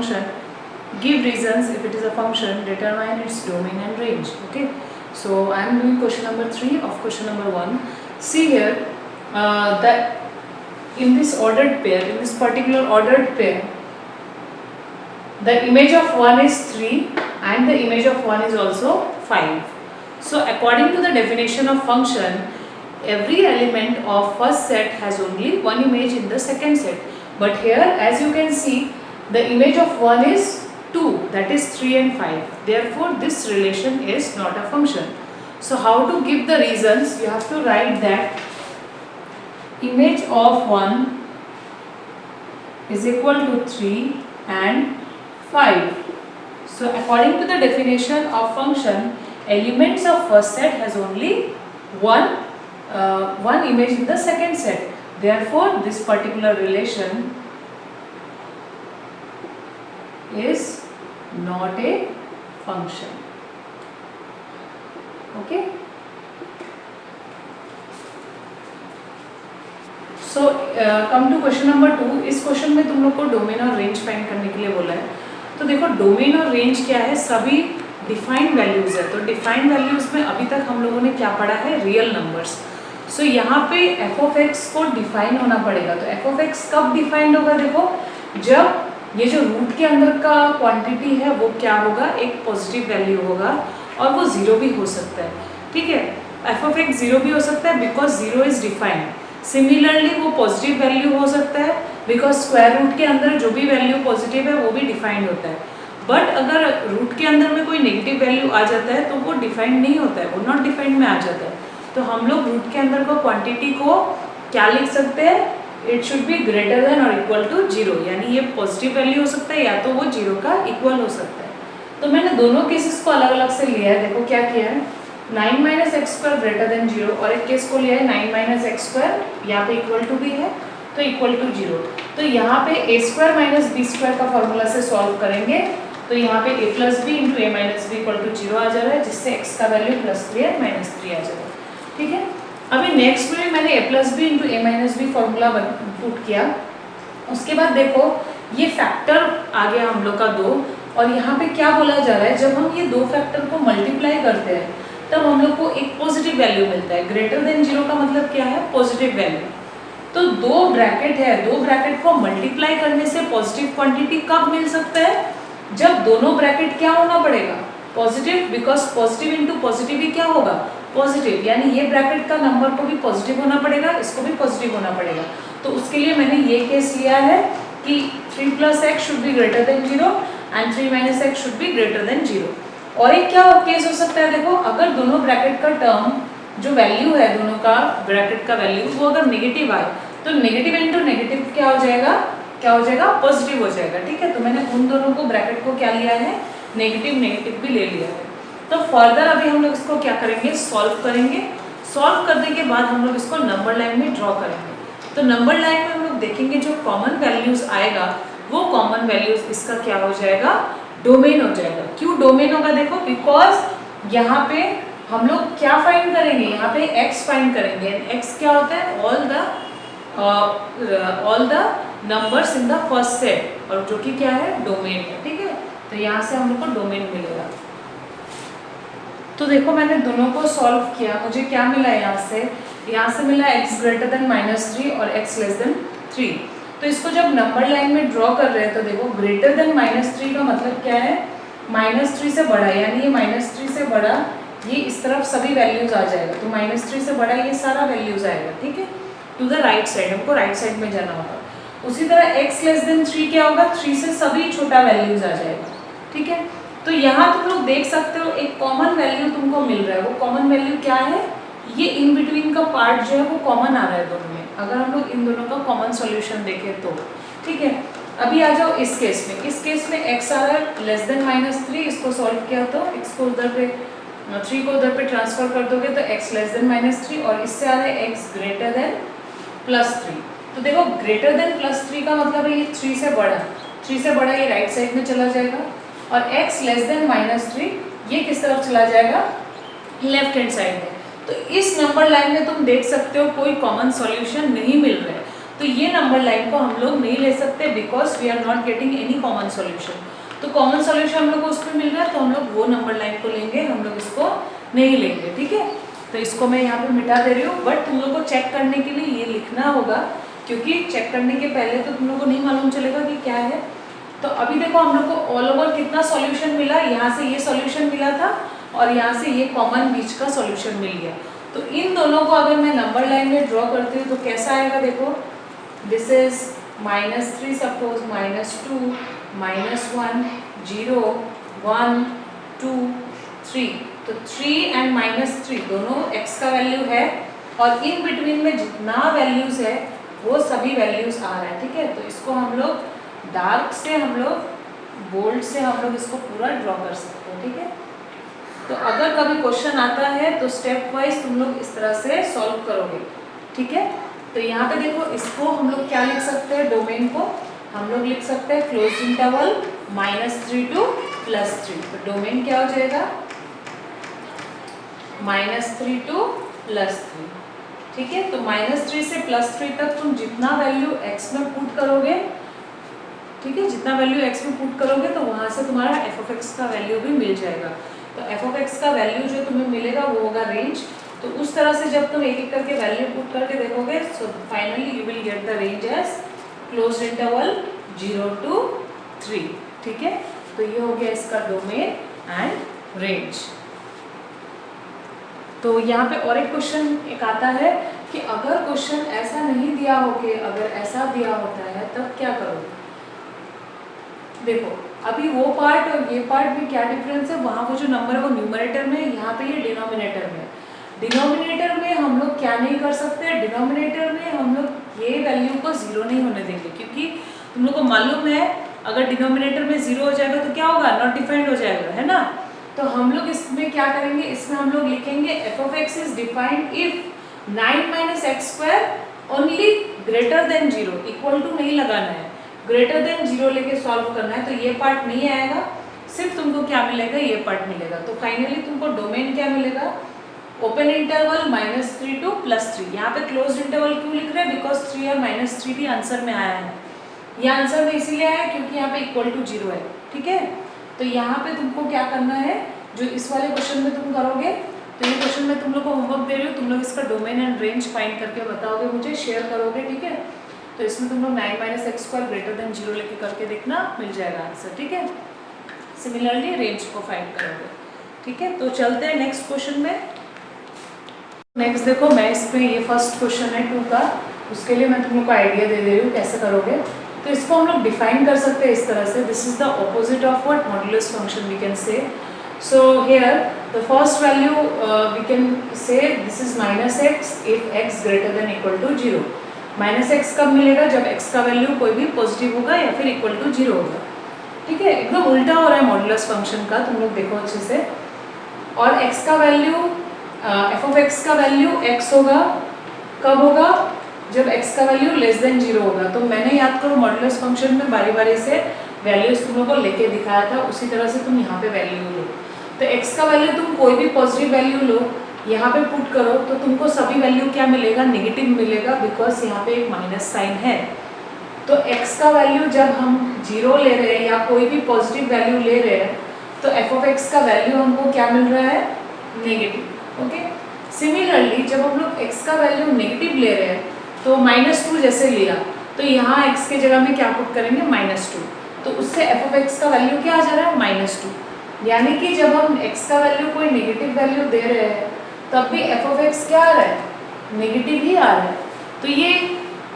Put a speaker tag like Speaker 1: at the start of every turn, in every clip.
Speaker 1: function, give reasons if it is a function, determine its domain and range. Okay, so I am doing question number 3 of question number 1. See here that in this ordered pair, in this particular ordered pair, the image of 1 is 3 and the image of 1 is also 5. So according to the definition of function, every element of first set has only one image in the second set. But here, as you can see, the image of 1 is 2, that is 3 and 5. Therefore, this relation is not a function. So how to give the reasons? You have to write that image of 1 is equal to 3 and 5. So according to the definition of function, elements of first set has only one image in the second set. Therefore, this particular relation is not a function. Okay. So come to question number 2. इस question में तुम लोग को domain और range find करने के लिए बोला है. तो देखो डोमेन और रेंज क्या है, सभी डिफाइंड वैल्यूज है. तो डिफाइंड वैल्यूज में अभी तक हम लोगों ने क्या पढ़ा है, रियल नंबर्स. सो यहाँ पे एफ ऑफ एक्स को डिफाइन होना पड़ेगा. तो एफ ऑफ एक्स कब डिफाइंड होगा, देखो जब ये जो रूट के अंदर का क्वांटिटी है वो क्या होगा, एक पॉजिटिव वैल्यू होगा और वो जीरो भी हो सकता है. ठीक है, एफ ऑफ एक्स जीरो भी हो सकता है because zero is defined. Similarly वो पॉजिटिव वैल्यू हो सकता है बिकॉज स्क्वायर रूट के अंदर जो भी वैल्यू पॉजिटिव है वो भी डिफाइंड होता है. बट अगर रूट के अंदर में कोई नेगेटिव वैल्यू आ जाता है तो वो डिफाइंड नहीं होता है, वो नॉट डिफाइंड में आ जाता है. तो हम लोग रूट के अंदर को क्वांटिटी को क्या लिख सकते हैं, it should be greater than और इक्वल टू जीरो. यानी ये पॉजिटिव वैल्यू हो सकता है या तो वो जीरो का इक्वल हो सकता है. तो मैंने दोनों केसेस को अलग अलग से लिया है. देखो क्या किया है, 9 minus x square greater than zero, और एक केस को लिया है 9 माइनस एक्स स्क्वायर, यहाँ पे इक्वल टू भी है तो इक्वल टू जीरो. तो यहाँ पे A square minus B square का फॉर्मूला से सॉल्व करेंगे. तो यहाँ पे A plus B into A minus B equal to zero आ जा रहा है, जिससे एक्स का वैल्यू +3 है -3 आ जा रहा है. ठीक है, अभी नेक्स्ट में मैंने ए plus B into A minus B formula put किया. उसके बाद देखो ये फैक्टर आ गया हम लोग का 2, और यहाँ पे क्या बोला जा रहा है, जब हम ये दो फैक्टर को मल्टीप्लाई करते हैं तब हम लोग को एक पॉजिटिव वैल्यू मिलता है. ग्रेटर देन जीरो का मतलब क्या है, पॉजिटिव वैल्यू. तो दो ब्रैकेट है, दो ब्रैकेट को मल्टीप्लाई करने से पॉजिटिव क्वांटिटी कब मिल सकता है, जब दोनों ब्रैकेट क्या होना पड़ेगा, positive. Because positive into positive ही क्या होगा, पॉजिटिव. यानी ये ब्रैकेट का नंबर को भी पॉजिटिव होना पड़ेगा, इसको भी पॉजिटिव होना पड़ेगा. तो उसके लिए मैंने ये केस लिया है कि 3 plus x should be greater than zero and 3 minus x should be greater than zero. और एक क्या केस हो सकता है, देखो अगर दोनों ब्रैकेट का टर्म जो वैल्यू है, दोनों का ब्रैकेट का वैल्यू वो अगर नेगेटिव आए तो नेगेटिव इंटू नेगेटिव क्या हो जाएगा, पॉजिटिव हो जाएगा. ठीक है, तो मैंने उन दोनों को ब्रैकेट को क्या लिया है, नेगेटिव नेगेटिव भी ले लिया है. तो फर्दर अभी हम लोग इसको क्या करेंगे, सॉल्व करेंगे. सॉल्व करने के बाद हम लोग इसको नंबर लाइन में ड्रॉ करेंगे. तो नंबर लाइन में हम लोग देखेंगे जो कॉमन वैल्यूज आएगा वो कॉमन वैल्यूज इसका क्या हो जाएगा, डोमेन हो जाएगा. क्यों डोमेन होगा, देखो बिकॉज यहाँ पे हम लोग क्या फाइंड करेंगे, यहाँ पे x फाइंड करेंगे. x क्या होता है, all the numbers in the first set, और जो कि क्या है, डोमेन है. ठीक है, तो यहाँ से हम लोग को डोमेन मिलेगा. तो देखो मैंने दोनों को सॉल्व किया, मुझे क्या मिला यहाँ से मिला x ग्रेटर देन -3 और x लेस देन 3. तो इसको जब नंबर लाइन में ड्रॉ कर रहे हैं तो देखो ग्रेटर देन -3 का मतलब क्या है, -3 से बड़ा, यानी ये -3 से बड़ा, ये इस तरफ सभी वैल्यूज आ जाएगा. तो -3 से बड़ा ये सारा वैल्यूज आएगा. ठीक है, टू द राइट साइड, हमको राइट साइड में जाना होगा. उसी तरह x लेस देन 3 क्या होगा, 3 से सभी छोटा वैल्यूज आ जाएगा. ठीक है, तो यहाँ तुम लोग देख सकते हो एक कॉमन वैल्यू तुमको मिल रहा है. वो कॉमन वैल्यू क्या है, ये इन बिटवीन का पार्ट जो है वो कॉमन आ रहा है दोनों में. अगर हम लोग इन दोनों का कॉमन सॉल्यूशन देखें तो ठीक है. अभी आ जाओ इस केस में. इस केस में x आ रहा है लेस देन -3, इसको सॉल्व किया तो x को उधर पे 3 को उधर पे ट्रांसफर कर दोगे तो x लेस देन -3, और इससे आ रहा है x ग्रेटर देन +3. तो देखो ग्रेटर देन +3 का मतलब है ये 3 से बड़ा, 3 से बड़ा ये राइट साइड में चला जाएगा, और x लेस देन -3 ये किस तरफ चला जाएगा, लेफ्ट हैंड साइड में. तो इस नंबर लाइन में तुम देख सकते हो कोई कॉमन सॉल्यूशन नहीं मिल रहा है. तो ये नंबर लाइन को हम लोग नहीं ले सकते because we are not getting any common solution. तो कॉमन सॉल्यूशन हम लोग को उसमें मिल रहा है तो हम लोग वो नंबर लाइन को लेंगे, हम लोग इसको नहीं लेंगे। ठीक है, तो इसको मैं यहाँ पे मिटा दे रही हूँ, बट तुम लोग को चेक करने के लिए ये लिखना होगा, क्योंकि चेक करने के पहले तो तुम लोग को नहीं मालूम चलेगा कि क्या है। तो अभी देखो हम लोग को ऑल ओवर कितना सॉल्यूशन मिला, यहाँ से ये सॉल्यूशन मिला था और यहाँ से ये कॉमन बीच का सॉल्यूशन मिल गया। तो इन दोनों को अगर मैं नंबर लाइन में ड्रॉ करती हूँ तो कैसा आएगा, देखो दिस इज -3 सपोज, -2, -1, 0, 1, 2, 3। तो 3 एंड -3 दोनों x का वैल्यू है और इन बिटवीन में जितना वैल्यूज है वो सभी वैल्यूज आ रहा है। ठीक है, तो इसको हम लोग डार्क से, हम लोग बोल्ड से हम लोग इसको पूरा ड्रॉ कर सकते हैं। ठीक है, तो अगर कभी क्वेश्चन आता है तो स्टेप वाइज तुम लोग इस तरह से सॉल्व करोगे। ठीक है, तो यहाँ पे देखो इसको हम लोग क्या लिख सकते हैं, डोमेन को हम लोग लिख सकते हैं क्लोज इंटरवल -3 to +3। तो डोमेन क्या हो जाएगा, -3 to +3। ठीक है, तो -3 से +3 तक तुम जितना वैल्यू x में पुट करोगे, ठीक है, जितना वैल्यू x में पुट करोगे तो वहां से तुम्हारा f(x) का वैल्यू भी मिल जाएगा। तो f(x) का वैल्यू जो तुम्हें मिलेगा वो होगा रेंज। तो उस तरह से जब तुम एक एक करके वैल्यू पुट करके देखोगे, so finally you will get the range as closed interval 0 to 3। ठीक है, तो ये हो गया इसका डोमेन एंड रेंज। तो यहाँ पे और एक क्वेश्चन एक आता है कि अगर क्वेश्चन ऐसा नहीं दिया हो कि अगर ऐसा दिया होता है तब क्या करोगे। देखो अभी वो पार्ट और ये पार्ट में क्या डिफरेंस है, वहाँ वो जो नंबर है वो न्यूमरेटर में, यहाँ पे ये डिनोमिनेटर में। डिनोमिनेटर में हम लोग क्या नहीं कर सकते, डिनोमिनेटर में हम लोग ये वैल्यू को 0 नहीं होने देंगे, क्योंकि तुम लोग को मालूम है अगर डिनोमिनेटर में 0 हो जाएगा तो क्या होगा, नॉट डिफाइंड हो जाएगा, है ना। तो हम लोग इसमें क्या करेंगे, इसमें हम लोग लिखेंगे f(x) is defined if 9 - x² only greater than 0, equal to नहीं लगाना है, ग्रेटर देन 0 लेके सॉल्व करना है। तो ये पार्ट नहीं आएगा, सिर्फ तुमको क्या मिलेगा, ये पार्ट मिलेगा। तो फाइनली तुमको डोमेन क्या मिलेगा, ओपन इंटरवल -3 to +3। यहाँ पे क्लोज इंटरवल क्यों लिख रहे हैं, बिकॉज 3 और -3 भी आंसर में आया है। ये आंसर में इसीलिए आया क्योंकि यहाँ पे इक्वल टू 0 है। ठीक है, तो यहाँ पे तुमको क्या करना है, जो इस वाले क्वेश्चन में तुम करोगे, तो ये क्वेश्चन में तुम लोग को होमवर्क दे रही हूँ, तुम लोग इसका डोमेन एंड रेंज फाइंड करके बताओगे, मुझे शेयर करोगे। ठीक है, तो इसमें तुम लोग 9 - x² ग्रेटर देन 0 लेके करके देखना, मिल जाएगा आंसर। ठीक है, सिमिलरली रेंज को फाइंड करोगे। ठीक है, तो चलते हैं नेक्स्ट क्वेश्चन में। नेक्स्ट देखो, मैं इसमें ये फर्स्ट क्वेश्चन है 2 का, उसके लिए मैं तुम लोग को आइडिया दे रही हूँ कैसे करोगे। तो इसको हम लोग डिफाइन कर सकते हैं इस तरह से, this is the opposite of what, modulus function we can say. So here the first value we can say this is -x if x greater than equal to 0। -x कब मिलेगा, जब x का वैल्यू कोई भी positive होगा या फिर equal to 0 होगा। ठीक है, एकदम उल्टा हो रहा है मॉड्यूलस फंक्शन का, तुम लोग देखो अच्छे से। और x का वैल्यू f(x) का वैल्यू x होगा, कब होगा, जब x का वैल्यू लेस देन 0 होगा। तो मैंने याद करो मॉड्यूलस फंक्शन में बारी बारी से वैल्यूज तुम लोग को लेके दिखाया था, उसी तरह से तुम यहाँ पे वैल्यू लो। तो x का वैल्यू तुम कोई भी पॉजिटिव वैल्यू लो, यहाँ पे पुट करो तो तुमको सभी वैल्यू क्या मिलेगा, नेगेटिव मिलेगा, बिकॉज यहाँ पे एक माइनस साइन है। तो x का वैल्यू जब हम 0 ले रहे हैं या कोई भी पॉजिटिव वैल्यू ले रहे हैं तो f(x) का वैल्यू हमको क्या मिल रहा है, नेगेटिव। ओके, सिमिलरली जब हम लोग x का वैल्यू नेगेटिव ले रहे हैं तो -2 जैसे लिया, तो यहाँ x के जगह में क्या पुट करेंगे, -2, तो उससे f(x) का वैल्यू क्या आ जा रहा है, -2। यानी कि जब हम x का वैल्यू कोई नेगेटिव वैल्यू दे रहे हैं तब भी f(x) क्या आ रहा है, नेगेटिव ही आ रहा है। तो ये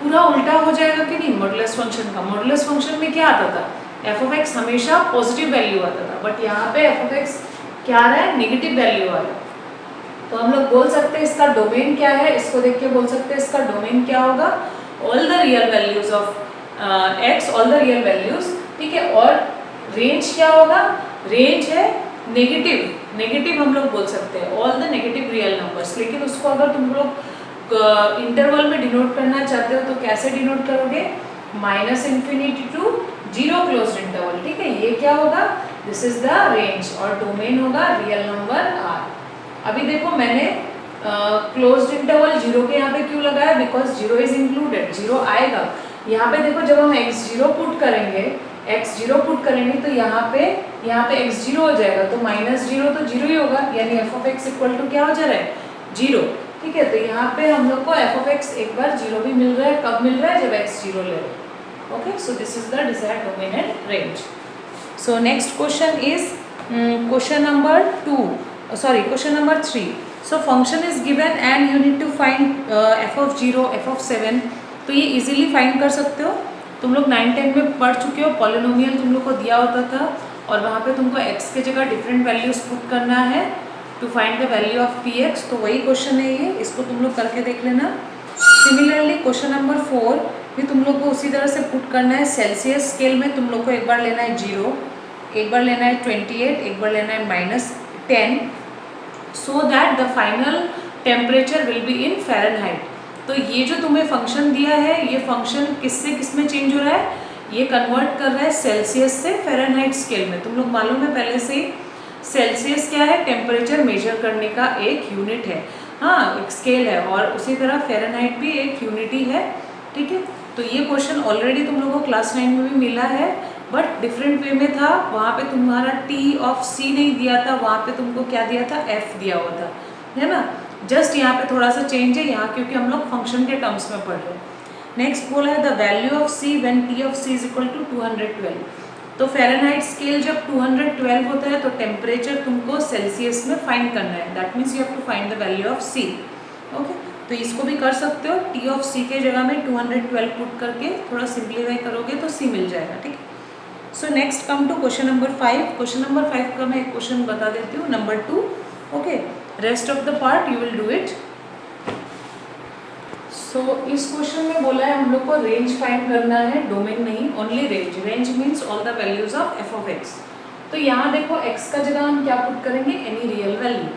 Speaker 1: पूरा उल्टा हो जाएगा कि नहीं मॉड्यूलस फंक्शन का। मॉड्यूलस फंक्शन में क्या आता था, f(x) हमेशा पॉजिटिव वैल्यू आता था, बट यहाँ पे f(x) क्या आ रहा है, नेगेटिव वैल्यू आ रहा है। तो हम लोग बोल सकते हैं इसका डोमेन क्या है, इसको देख के बोल सकते हैं इसका डोमेन क्या होगा, all the real values of x, all the real values. ठीक है, और रेंज क्या होगा, रेंज है नेगेटिव, नेगेटिव हम लोग बोल सकते हैं all the negative real numbers. लेकिन उसको अगर तुम लोग इंटरवल में डिनोट करना चाहते हो तो कैसे डिनोट करोगे, -∞ to 0 क्लोज्ड इंटरवल। ठीक है, ये क्या होगा, दिस इज द रेंज, और डोमेन होगा रियल नंबर r। अभी देखो मैंने क्लोज्ड इंटरवल जीरो के यहाँ पे क्यों लगाया, because zero is included, zero आएगा यहाँ पे। देखो जब हम x0 पुट करेंगे, x0 पुट करेंगे तो यहाँ पे x0 हो जाएगा, तो -0 तो जीरो ही होगा, यानी f of x equal to क्या हो जा रहा है, जीरो। ठीक है, तो यहाँ पे हम लोग को f ऑफ x एक बार जीरो भी मिल रहा है, कब मिल रहा है, जब x0 ले रहे हैं। Okay, so this is the desired domain and range. So next question is question number 3. So function is given and you need to find f of 0, f of 7. तो ये इजीली फाइंड कर सकते हो। तुम लोग 9-10 में पढ़ चुके हो, पॉलिनोमियल तुम लोग को दिया होता था और वहाँ पे तुमको x के जगह डिफरेंट वैल्यूज पुट करना है to find the value of px। तो वही क्वेश्चन है ये, इसको तुम लोग करके देख लेना। सिमिलरली क्वेश्चन नंबर 4 भी तुम लोग को उसी तरह से पुट करना है। सेल्सियस स्केल में तुम लोग को एक बार लेना है 0, एक बार लेना है 28, एक बार लेना है -10, so that the final temperature will be in Fahrenheit। तो ये जो तुम्हें फंक्शन दिया है, ये फंक्शन किससे किस में चेंज हो रहा है, ये कन्वर्ट कर रहा है सेल्सियस से फ़ारेनहाइट स्केल में। तुम लोग मालूम है पहले से ही, सेल्सियस क्या है, टेम्परेचर मेजर करने का एक यूनिट है, हाँ एक स्केल है, और उसी तरह फ़ारेनहाइट भी एक यूनिट ही है। ठीक है, तो ये क्वेश्चन ऑलरेडी तुम लोगों को क्लास 9 में भी मिला है, बट डिफरेंट वे में था। वहाँ पे तुम्हारा टी ऑफ सी नहीं दिया था, वहाँ पे तुमको क्या दिया था, एफ दिया हुआ था, है ना। जस्ट यहाँ पे थोड़ा सा चेंज है यहाँ, क्योंकि हम लोग फंक्शन के टर्म्स में पढ़ रहे हैं। नेक्स्ट बोला है the value of C when T of C is equal to 212। तो फ़ारेनहाइट स्केल जब 212 होता है तो टेम्परेचर तुमको सेल्सियस में फाइंड करना है, that means you have to find the value of C. Okay, तो इसको भी कर सकते हो, टी ऑफ सी के जगह में 212 पुट करके थोड़ा सिंप्लीफाई करोगे तो सी मिल जाएगा। ठीक है, so next come to question number 5। Question number 5 का मैं एक क्वेश्चन बता देती हूँ, number 2। Okay, rest of the part you will do it. So इस क्वेश्चन में बोला है हम लोग को रेंज फाइंड करना है, डोमेन नहीं, only range. Range means all the values of F of x. तो यहाँ देखो x का जगह हम क्या पुट करेंगे, एनी रियल वैल्यू।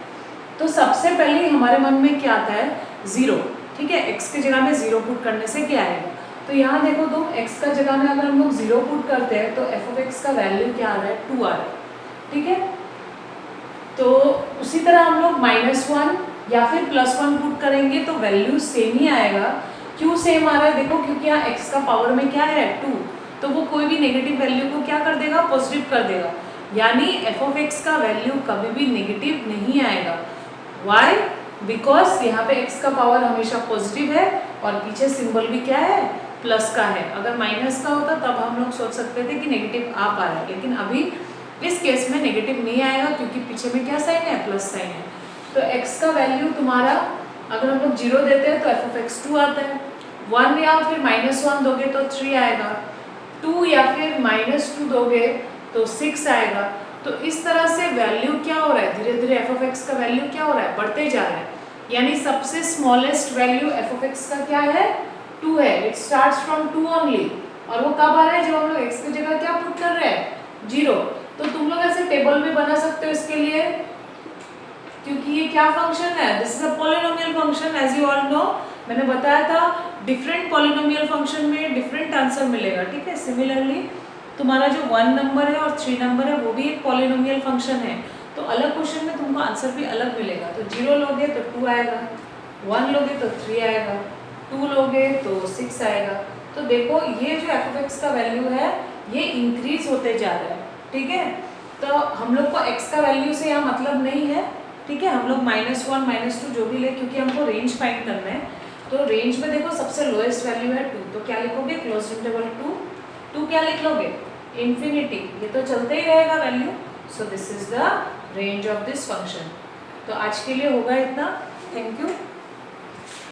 Speaker 1: तो सबसे पहले हमारे मन में क्या आता है, 0। ठीक है, x के जगह में 0 पुट करने से क्या आएगा, तो यहाँ देखो तुम x का जगह में अगर हम लोग 0 पुट करते हैं तो f ऑफ x का वैल्यू क्या आ रहा है, 2 आ रहा है। ठीक है, तो उसी तरह हम लोग -1 या फिर +1 पुट करेंगे तो वैल्यू सेम ही आएगा। क्यों सेम आ रहा है, देखो क्योंकि यहाँ x का पावर में क्या है, 2, तो वो कोई भी नेगेटिव वैल्यू को क्या कर देगा, पॉजिटिव कर देगा, यानी f ऑफ x का वैल्यू कभी भी नेगेटिव नहीं आएगा। वाई, बिकॉज यहाँ पे x का पावर हमेशा पॉजिटिव है और पीछे सिंबल भी क्या है, प्लस का है। अगर माइनस का होता तब हम लोग सोच सकते थे कि नेगेटिव आ पा रहा है, लेकिन अभी इस केस में नेगेटिव नहीं आएगा क्योंकि पीछे में क्या साइन है, प्लस साइन है। तो x का वैल्यू तुम्हारा अगर हम लोग 0 देते हैं तो f ऑफ x 2 आता है, 1 या फिर -1 दोगे तो 3 आएगा, 2 या फिर -2 दोगे तो 6 आएगा। तो इस तरह से वैल्यू क्या हो रहा है, धीरे धीरे f ऑफ x का वैल्यू क्या हो रहा है, बढ़ते जा रहा है। यानी सबसे smallest value f of x का क्या है, 2 है। इट स्टार्ट्स फ्रॉम 2 ओनली, और वो कब आ रहा है, जब हम लोग x की जगह क्या पुट कर रहे हैं, 0। तो तुम लोग ऐसे टेबल भी बना सकते हो इसके लिए, क्योंकि ये क्या फंक्शन है, this is a polynomial function as you all know. मैंने बताया था डिफरेंट पॉलिनोमियल फंक्शन में डिफरेंट आंसर मिलेगा। ठीक है, सिमिलरली तुम्हारा जो 1 नंबर है और 3 नंबर है वो भी एक पॉलिनोमियल फंक्शन है, तो अलग क्वेश्चन में तुमको आंसर भी अलग मिलेगा। तो 0 लोगे तो 2 आएगा, 1 लोगे तो 3 आएगा, 2 लोगे तो 6 आएगा। तो देखो ये जो f ऑफ x का वैल्यू है ये इंक्रीज होते जा रहा है। ठीक है, तो हम लोग को x का वैल्यू से यहाँ मतलब नहीं है। ठीक है, हम लोग -1 -2 जो भी ले, क्योंकि हमको रेंज फाइंड करना है। तो रेंज में देखो सबसे लोएस्ट वैल्यू है 2, तो क्या लिखोगे, क्लोज इंटरवल 2 क्या लिख लोगे, इन्फिनिटी, ये तो चलते ही रहेगा value. So this is the range of this function. तो आज के लिए होगा इतना, थैंक यू।